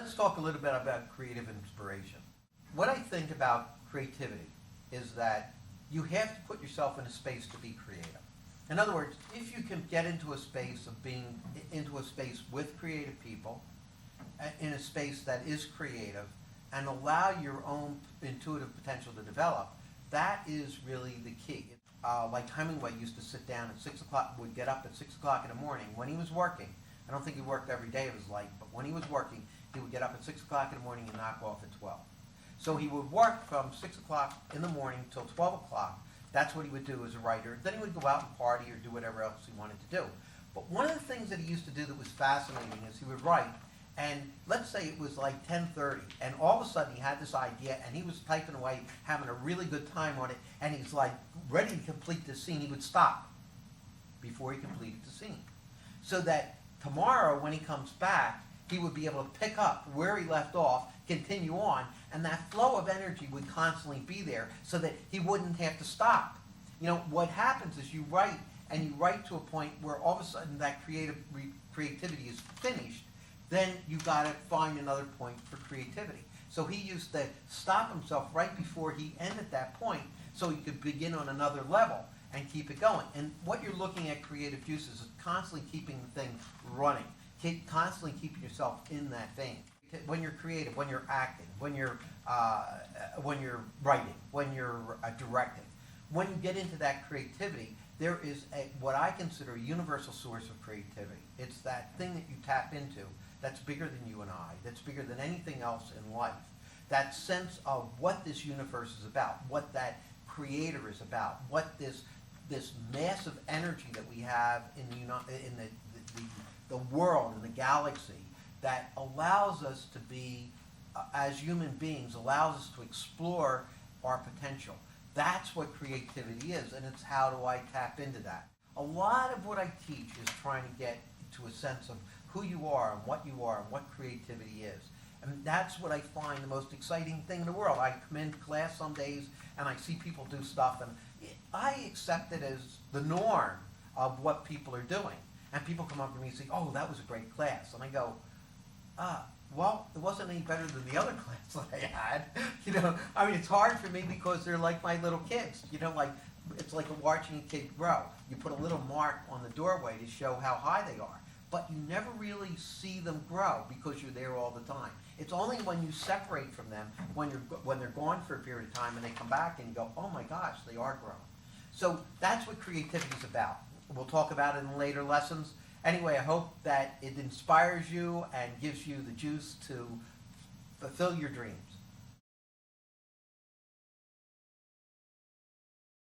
Let's talk a little bit about creative inspiration. What I think about creativity is that you have to put yourself in a space to be creative. In other words, if you can get into a space of being into a space with creative people, in a space that is creative, and allow your own intuitive potential to develop, that is really the key. Like Hemingway used to sit down at 6 o'clock, would get up at 6 o'clock in the morning when he was working. I don't think he worked every day of his life, but when he was working, he would get up at 6 o'clock in the morning and knock off at 12. So he would work from 6 o'clock in the morning till 12 o'clock. That's what he would do as a writer. Then he would go out and party or do whatever else he wanted to do. But one of the things that he used to do that was fascinating is he would write, and let's say it was like 10:30, and all of a sudden he had this idea, and he was typing away, having a really good time on it, and he's like ready to complete the scene. He would stop before he completed the scene, so that tomorrow when he comes back, he would be able to pick up where he left off, continue on, and that flow of energy would constantly be there so that he wouldn't have to stop. You know, what happens is you write, and you write to a point where all of a sudden that creativity is finished, then you got to find another point for creativity. So he used to stop himself right before he ended that point so he could begin on another level and keep it going. And what you're looking at creative juices is constantly keeping the thing running, constantly keeping yourself in that vein. When you're creative, when you're acting, when you're writing, when you're directing, when you get into that creativity, there is what I consider a universal source of creativity. It's that thing that you tap into that's bigger than you and I, that's bigger than anything else in life. That sense of what this universe is about, what that creator is about, what this massive energy that we have in the world, in the galaxy, that allows us to be, as human beings, allows us to explore our potential. That's what creativity is, and it's how do I tap into that. A lot of what I teach is trying to get to a sense of who you are and what creativity is. And that's what I find the most exciting thing in the world. I come into class some days and I see people do stuff, and I accept it as the norm of what people are doing. And people come up to me and say, "Oh, that was a great class." And I go, well, it wasn't any better than the other class that I had. You know, I mean, it's hard for me because they're like my little kids. You know, like it's like watching a kid grow. You put a little mark on the doorway to show how high they are, but you never really see them grow because you're there all the time. It's only when you separate from them, when they're gone for a period of time and they come back and you go, "Oh my gosh, they are growing." So that's what creativity is about. We'll talk about it in later lessons. Anyway, I hope that it inspires you and gives you the juice to fulfill your dreams.